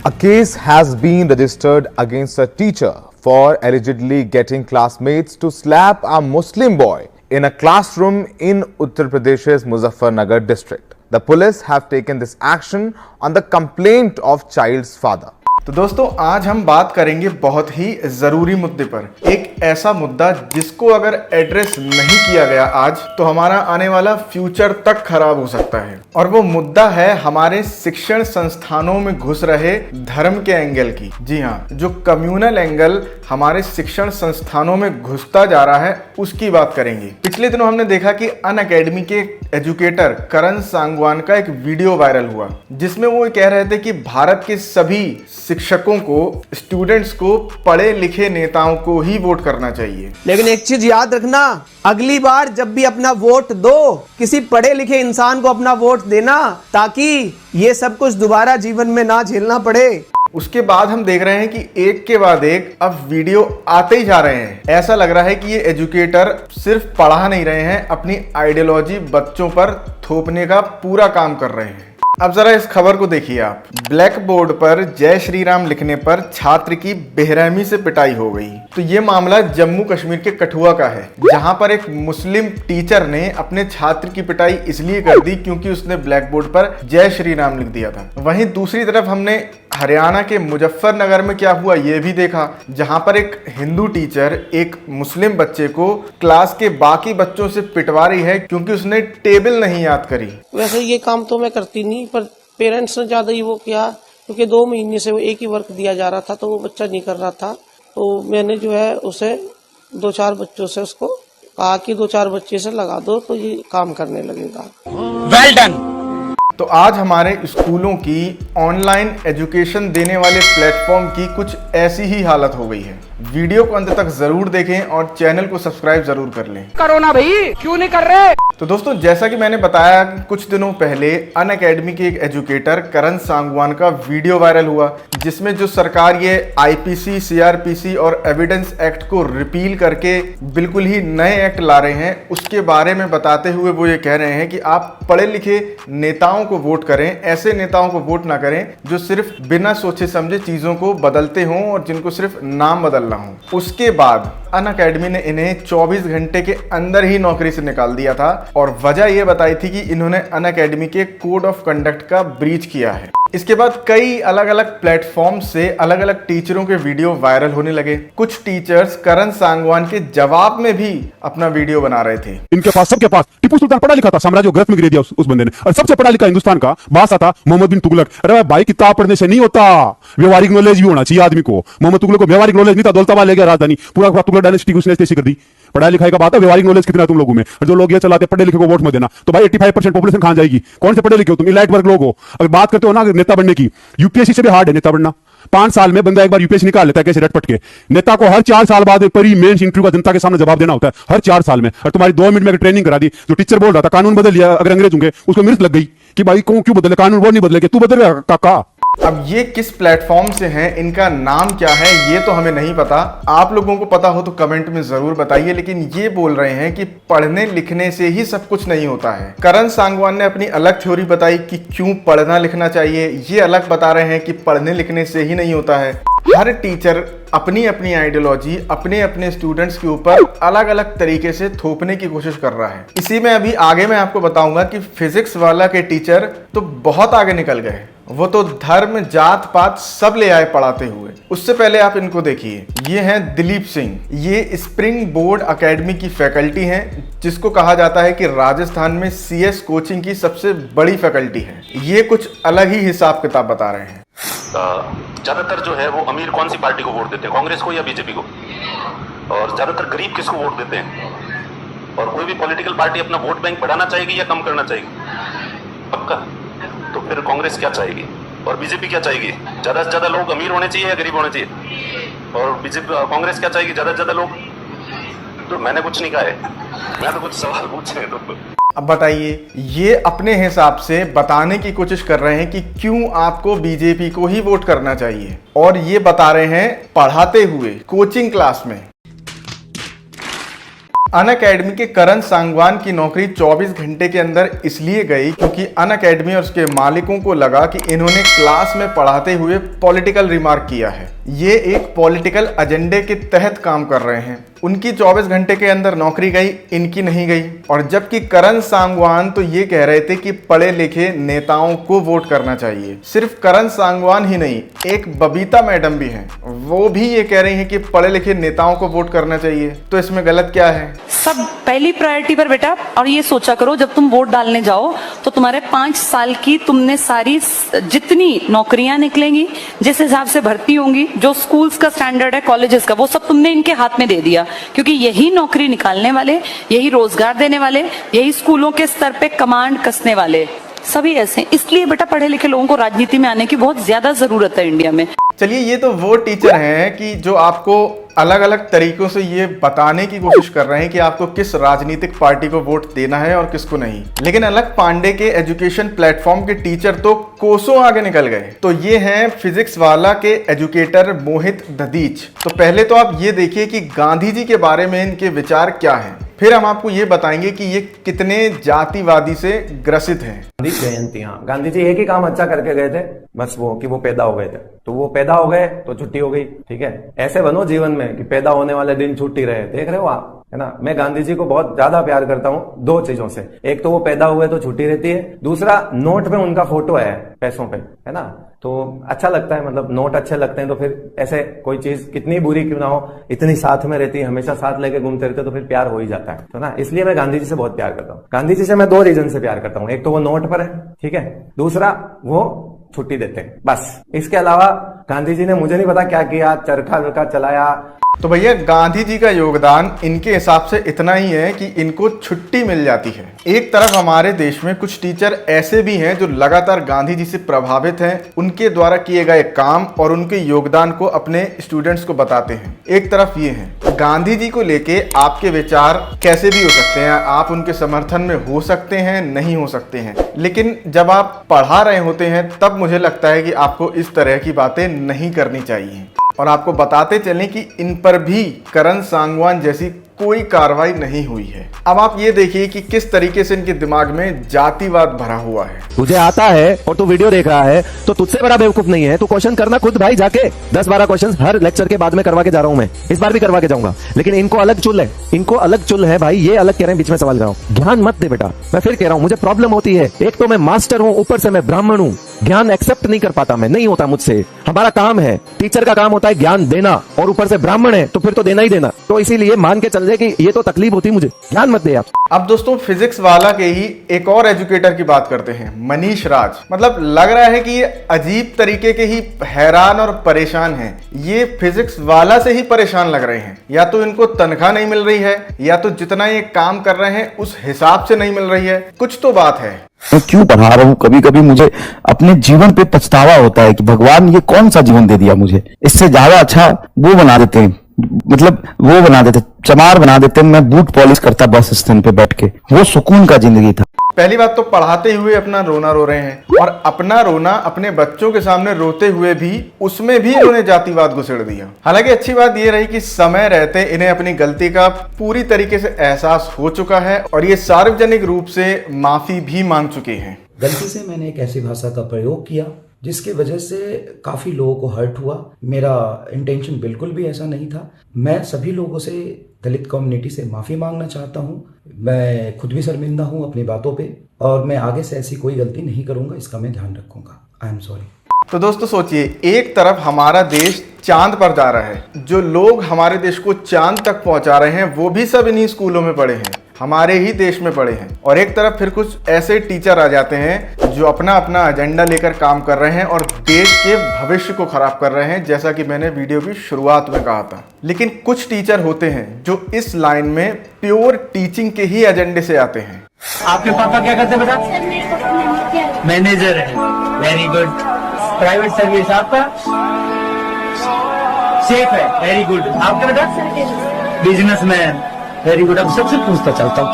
A case has been registered against a teacher for allegedly getting classmates to slap a Muslim boy in a classroom in Uttar Pradesh's Muzaffarnagar district. The police have taken this action on the complaint of child's father. तो दोस्तों आज हम बात करेंगे बहुत ही ज़रूरी मुद्दे पर, एक ऐसा मुद्दा जिसको अगर एड्रेस नहीं किया गया आज तो हमारा आने वाला फ्यूचर तक खराब हो सकता है। और वो मुद्दा है हमारे शिक्षण संस्थानों में घुस रहे धर्म के एंगल की। जी हाँ, जो कम्युनल एंगल हमारे शिक्षण संस्थानों में घुसता जा रहा है उसकी बात करेंगे। पिछले दिनों हमने देखा कि अनअकैडमी के एजुकेटर करण सांगवान का एक वीडियो वायरल हुआ जिसमें वो कह रहे थे कि भारत के सभी शिक्षकों को, स्टूडेंट्स को पढ़े लिखे नेताओं को ही वोट करना चाहिए। लेकिन एक चीज याद रखना, अगली बार जब भी अपना वोट दो, किसी पढ़े लिखे इंसान को अपना वोट देना ताकि ये सब कुछ दोबारा जीवन में ना झेलना पड़े। उसके बाद हम देख रहे हैं कि एक के बाद एक अब वीडियो आते ही जा रहे हैं। ऐसा लग रहा है कि ये एजुकेटर सिर्फ पढ़ा नहीं रहे हैं, अपनी आइडियोलॉजी बच्चों पर थोपने का पूरा काम कर रहे हैं। अब जरा इस खबर को देखिए आप। ब्लैक बोर्ड पर जय श्री राम लिखने पर छात्र की बेरहमी से पिटाई हो गई। तो ये मामला जम्मू कश्मीर के कठुआ का है, जहां पर एक मुस्लिम टीचर ने अपने छात्र की पिटाई इसलिए कर दी क्योंकि उसने ब्लैक बोर्ड पर जय श्री राम लिख दिया था। वहीं दूसरी तरफ हमने हरियाणा के मुजफ्फरनगर में क्या हुआ ये भी देखा, जहां पर एक हिंदू टीचर एक मुस्लिम बच्चे को क्लास के बाकी बच्चों से पिटवा रही है क्योंकि उसने टेबल नहीं याद करी। वैसे ये काम तो मैं करती नहीं, पर पेरेंट्स ने ज्यादा ही वो किया क्योंकि 2 महीने से वो एक ही वर्क दिया जा रहा था तो वो बच्चा नहीं कर रहा था। तो मैंने जो है उसे 2-4 बच्चों से उसको कहा कि 2-4 बच्चे से लगा दो तो ये काम करने लगेगा। Well done. तो आज हमारे स्कूलों की ऑनलाइन एजुकेशन देने वाले प्लेटफॉर्म की कुछ ऐसी ही हालत हो गई है। वीडियो को अंत तक जरूर देखें और चैनल को सब्सक्राइब जरूर कर लें। करो ना भाई, क्यों नहीं कर रहे? तो दोस्तों जैसा कि मैंने बताया कि कुछ दिनों पहले अनअकैडमी के एक एजुकेटर करण सांगवान का वीडियो वायरल हुआ जिसमें जो सरकार ये आईपीसी, सीआरपीसी और एविडेंस एक्ट को रिपील करके बिल्कुल ही नए एक्ट ला रहे हैं, उसके बारे में बताते हुए वो ये कह रहे हैं कि आप पढ़े लिखे नेताओं को वोट करें, ऐसे नेताओं को वोट ना करें जो सिर्फ बिना सोचे समझे चीजों को बदलते हों और जिनको सिर्फ नाम बदलना हो। उसके बाद अनअकैडमी ने इन्हें 24 घंटे के अंदर ही नौकरी से निकाल दिया था और वजह यह बताई थी कि इन्होंने अनअकैडमी के कोड ऑफ कंडक्ट का ब्रीच किया है। इसके बाद कई अलग अलग प्लेटफॉर्म से अलग अलग टीचरों के वीडियो वायरल होने लगे। कुछ टीचर्स करण सांगवान के जवाब में भी अपना वीडियो बना रहे थे। इनके पास, सबके पास टिप्पू सुल्तान पढ़ा लिखा था, साम्राज्य ग्रस्त में गिरा दिया उस बंदे ने। और सबसे पढ़ा लिखा हिंदुस्तान का बादशाह था मोहम्मद बिन तुगलक। अरे भाई, किताब पढ़ने से नहीं होता, व्यवहारिक नॉलेज भी होना चाहिए आदमी को। मोहम्मद तुगलक को व्यवहारिक नॉलेज नहीं था, दौलताबाद ले गया राजधानी, पूरा तुगलक डायनेस्टी को उसने ऐसी कर दी। पढ़ाई लिखाई का बात है, व्यवहारिक नॉलेज कितना तुम लोगों में। और जो लोग ये चलाते पढ़े लिखे को वोट मत देना, तो भाई 85% पॉपुलेशन कहां जाएगी? कौन से पढ़े लिखे हो तुम? इलाइट वर्ग लोग हो। अगर बात करते हो ना नेता बनने की, यूपीएससी से भी हार्ड है नेता बनना। 5 साल में बंदा एक बार यूपीएससी निकाल लेता है कैसे रटपट के। नेता को हर 4 साल बाद परी मेंस इंटरव्यू का जनता के सामने जवाब देना होता है, हर 4 साल में। और तुम्हारी 2 मिनट में ट्रेनिंग करा दी। जो टीचर बोल रहा था कानून बदल लिया अगर अंग्रेज होंगे, उसको मिर्च लग गई कि भाई क्यों बदले कानून? वो नहीं बदलेगा, तू बदल काका। अब ये किस प्लेटफॉर्म से हैं, इनका नाम क्या है, ये तो हमें नहीं पता। आप लोगों को पता हो तो कमेंट में जरूर बताइए। लेकिन ये बोल रहे हैं कि पढ़ने लिखने से ही सब कुछ नहीं होता है। करण सांगवान ने अपनी अलग थ्योरी बताई कि क्यों पढ़ना लिखना चाहिए, ये अलग बता रहे हैं कि पढ़ने लिखने से ही नहीं होता है। हर टीचर अपनी अपनी आइडियोलॉजी अपने अपने स्टूडेंट्स के ऊपर अलग अलग तरीके से थोपने की कोशिश कर रहा है। इसी में अभी आगे मैं आपको बताऊंगा कि फिजिक्स वाला के टीचर तो बहुत आगे निकल गए। वो तो धर्म, जात पात सब ले आए पढ़ाते हुए। उससे पहले आप इनको देखिए, ये हैं दिलीप सिंह। ये स्प्रिंग बोर्ड एकेडमी की फैकल्टी हैं, जिसको कहा जाता है कि राजस्थान में सीएस कोचिंग की सबसे बड़ी फैकल्टी है। ये कुछ अलग ही हिसाब किताब बता रहे हैं। ज्यादातर जो है वो अमीर कौन सी पार्टी को वोट देते हैं, कांग्रेस को या बीजेपी को? और ज्यादातर गरीब किसको वोट देते हैं? और कोई भी पॉलिटिकल पार्टी अपना वोट बैंक बढ़ाना चाहेगी या कम करना चाहेगी? पक्का। तो फिर कांग्रेस क्या चाहेगी और बीजेपी क्या चाहेगी? ज्यादा से ज्यादा लोग अमीर होने चाहिए या गरीब होने चाहिए? और बीजेपी, कांग्रेस क्या चाहेगी? ज्यादा से ज्यादा लोग। तो मैंने कुछ नहीं कहा है, मैं तो कुछ सवाल पूछे हैं। तो अब बताइए, ये अपने हिसाब से बताने की कोशिश कर रहे हैं कि क्यों आपको बीजेपी को ही वोट करना चाहिए, और ये बता रहे हैं पढ़ाते हुए कोचिंग क्लास में। अनअकैडमी के करण सांगवान की नौकरी 24 घंटे के अंदर इसलिए गई क्योंकि अनअकैडमी और उसके मालिकों को लगा कि इन्होंने क्लास में पढ़ाते हुए पॉलिटिकल रिमार्क किया है। ये एक पॉलिटिकल एजेंडे के तहत काम कर रहे हैं। उनकी 24 घंटे के अंदर नौकरी गई, इनकी नहीं गई। और जबकि करण सांगवान तो ये कह रहे थे कि पढ़े लिखे नेताओं को वोट करना चाहिए। सिर्फ करण सांगवान ही नहीं, एक बबीता मैडम भी हैं, वो भी ये कह रही हैं कि पढ़े लिखे नेताओं को वोट करना चाहिए। तो इसमें गलत क्या है? सब पहली प्रायोरिटी पर बेटा। और ये सोचा करो जब तुम वोट डालने जाओ तो तुम्हारे 5 साल की तुमने सारी जितनी नौकरियां निकलेंगी, जिस हिसाब से भर्ती होंगी, जो स्कूल्स का स्टैंडर्ड है, कॉलेजेस का, वो सब तुमने इनके हाथ में दे दिया। क्योंकि यही नौकरी निकालने वाले, यही रोजगार देने वाले, यही स्कूलों के स्तर पे कमांड कसने वाले सभी ऐसे। इसलिए बेटा पढ़े लिखे लोगों को राजनीति में आने की बहुत ज्यादा जरूरत है इंडिया में। चलिए, ये तो वो टीचर हैं कि जो आपको अलग अलग तरीकों से ये बताने की कोशिश कर रहे हैं कि आपको किस राजनीतिक पार्टी को वोट देना है और किसको नहीं। लेकिन अलग पांडे के एजुकेशन प्लेटफॉर्म के टीचर तो कोसों आगे निकल गए। तो ये हैं फिजिक्स वाला के एजुकेटर मोहित ददीच। तो पहले तो आप ये देखिए कि गांधी जी के बारे में इनके विचार क्या हैं, फिर हम आपको ये बताएंगे कि ये कितने जातिवादी से ग्रसित हैं। गांधी जयंतियां, गांधी जी एक ही काम अच्छा करके गए थे, बस वो कि वो पैदा हो गए थे। तो वो पैदा हो गए तो छुट्टी हो गई। ठीक है, ऐसे बनो जीवन में कि पैदा होने वाले दिन छुट्टी रहे। देख रहे हो आप, है ना। मैं गांधी जी को बहुत ज्यादा प्यार करता हूँ 2 चीजों से। एक तो वो पैदा हुए तो छुट्टी रहती है, दूसरा नोट में उनका फोटो है पैसों पे, है ना। तो अच्छा लगता है, मतलब नोट अच्छे लगते हैं। तो फिर ऐसे कोई चीज कितनी बुरी क्यों ना हो, इतनी साथ में रहती है, हमेशा साथ लेके घूमते रहते, तो फिर प्यार हो ही जाता है, तो ना। इसलिए मैं गांधी जी से बहुत प्यार करता हूँ। गांधी जी से मैं 2 रीजन से प्यार करता हूँ। एक तो वो नोट पर है, ठीक है, दूसरा वो छुट्टी देते हैं, बस। इसके अलावा गांधी जी ने मुझे नहीं पता क्या किया, चरखा वर्खा चलाया। तो भैया गांधी जी का योगदान इनके हिसाब से इतना ही है कि इनको छुट्टी मिल जाती है। एक तरफ हमारे देश में कुछ टीचर ऐसे भी हैं जो लगातार गांधी जी से प्रभावित हैं, उनके द्वारा किए गए काम और उनके योगदान को अपने स्टूडेंट्स को बताते हैं। एक तरफ ये हैं, गांधी जी को लेके आपके विचार कैसे भी हो सकते हैं, आप उनके समर्थन में हो सकते हैं, नहीं हो सकते हैं, लेकिन जब आप पढ़ा रहे होते हैं तब मुझे लगता है कि आपको इस तरह की बातें नहीं करनी चाहिए। और आपको बताते चलें कि इन पर भी करण सांगवान जैसी कोई कार्रवाई नहीं हुई है। अब आप ये देखिए कि किस तरीके से इनके दिमाग में जातिवाद भरा हुआ है। तुझे आता है और तू वीडियो देख रहा है तो तुझसे बड़ा बेवकूफ नहीं है। तू क्वेश्चन करना खुद भाई, जाके 10-12 क्वेश्चन हर लेक्चर के बाद में करवा के जा रहा हूं मैं, इस बार भी करवा के जाऊंगा। लेकिन इनको अलग चुल है, इनको अलग चुल है भाई, ये अलग कह रहे हैं, बीच में सवाल कर रहा हूं। ज्ञान मत दे बेटा, मैं फिर कह रहा हूं, मुझे प्रॉब्लम होती है। एक तो मैं मास्टर हूं, ऊपर से मैं ब्राह्मण हूं, ज्ञान एक्सेप्ट नहीं कर पाता मैं, नहीं होता मुझसे। हमारा काम है, टीचर का काम होता है ज्ञान देना, और ऊपर से ब्राह्मण है तो फिर तो देना ही देना। तो इसीलिए मान के चल रहे कि ये तो तकलीफ होती मुझे, ज्ञान मत दे आप। अब दोस्तों फिजिक्स वाला के ही एक और एजुकेटर की बात करते हैं, मनीष राज। मतलब लग रहा है कि ये अजीब तरीके के ही हैरान और परेशान हैं। ये फिजिक्स वाला से ही परेशान लग रहे हैं। या तो इनको तनख्वाह नहीं मिल रही है, या तो जितना ये काम कर रहे हैं उस हिसाब से नहीं मिल रही है। कुछ तो बात है। मैं क्यों पढ़ा रहा हूँ, कभी कभी मुझे अपने जीवन पे पछतावा होता है कि भगवान ये कौन सा जीवन दे दिया मुझे। इससे ज्यादा अच्छा वो बना देते हैं, मतलब वो बना देते, चमार बना देते। मैं बूट पॉलिश करता बस स्टैंड पे बैठ के, वो सुकून का जिंदगी था। पहली बात तो पढ़ाते हुए अपना रोना रो रहे हैं, और अपना रोना अपने बच्चों के सामने रोते हुए भी उसमें भी इन्होंने जातिवाद घुसेड़ दिया। हालांकि अच्छी बात यह रही कि समय रहते इन्हें अपनी गलती का पूरी तरीके से एहसास हो चुका है और ये सार्वजनिक रूप से माफी भी मांग चुके हैं। गलती से मैंने एक ऐसी भाषा का प्रयोग किया जिसकी वजह से काफ़ी लोगों को हर्ट हुआ। मेरा इंटेंशन बिल्कुल भी ऐसा नहीं था। मैं सभी लोगों से, दलित कम्युनिटी से माफ़ी मांगना चाहता हूँ। मैं खुद भी शर्मिंदा हूँ अपनी बातों पे, और मैं आगे से ऐसी कोई गलती नहीं करूँगा, इसका मैं ध्यान रखूँगा। I am sorry. तो दोस्तों सोचिए, एक तरफ हमारा देश चांद पर जा रहा है, जो लोग हमारे देश को चांद तक पहुंचा रहे हैं वो भी सब इन्हीं स्कूलों में पढ़े हैं, हमारे ही देश में पढ़े हैं। और एक तरफ फिर कुछ ऐसे टीचर आ जाते हैं जो अपना अपना एजेंडा लेकर काम कर रहे हैं और देश के भविष्य को खराब कर रहे हैं, जैसा कि मैंने वीडियो की शुरुआत में कहा था। लेकिन कुछ टीचर होते हैं जो इस लाइन में प्योर टीचिंग के ही एजेंडे से आते हैं। आपके पापा क्या करते हैं बेटा? मैनेजर है। Very good. प्राइवेट सर्विस आपका सेफ है। Very good. आपका बेटा बिजनेसमैन। Very good. अब सबसे पूछता चलता हूँ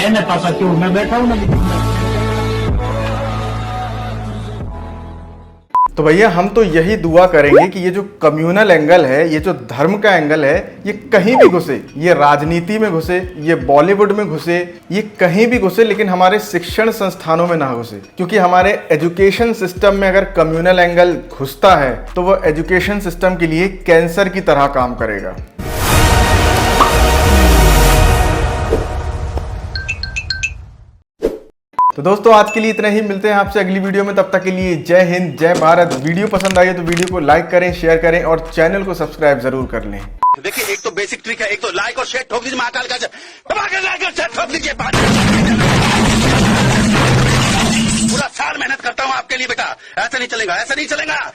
ना पापा क्यों, मैं बैठा हूँ ना। तो भैया हम तो यही दुआ करेंगे कि ये जो कम्युनल एंगल है, ये जो धर्म का एंगल है, ये कहीं भी घुसे, ये राजनीति में घुसे, ये बॉलीवुड में घुसे, ये कहीं भी घुसे, लेकिन हमारे शिक्षण संस्थानों में ना घुसे। क्योंकि हमारे एजुकेशन सिस्टम में अगर कम्युनल एंगल घुसता है तो वो एजुकेशन सिस्टम के लिए कैंसर की तरह काम करेगा। तो दोस्तों आज के लिए इतना ही, मिलते हैं आपसे अगली वीडियो में। तब तक के लिए जय हिंद, जय भारत। वीडियो पसंद आई तो वीडियो को लाइक करें, शेयर करें और चैनल को सब्सक्राइब जरूर कर लें। देखिए एक तो बेसिक ट्रिक है, एक तो लाइक और शेयर ठोक दीजिए, महाकाल का लाइक और शेयर ठोक दीजिए। पूरा साल मेहनत करता हूँ आपके लिए बेटा, ऐसा नहीं चलेगा, ऐसा नहीं चलेगा।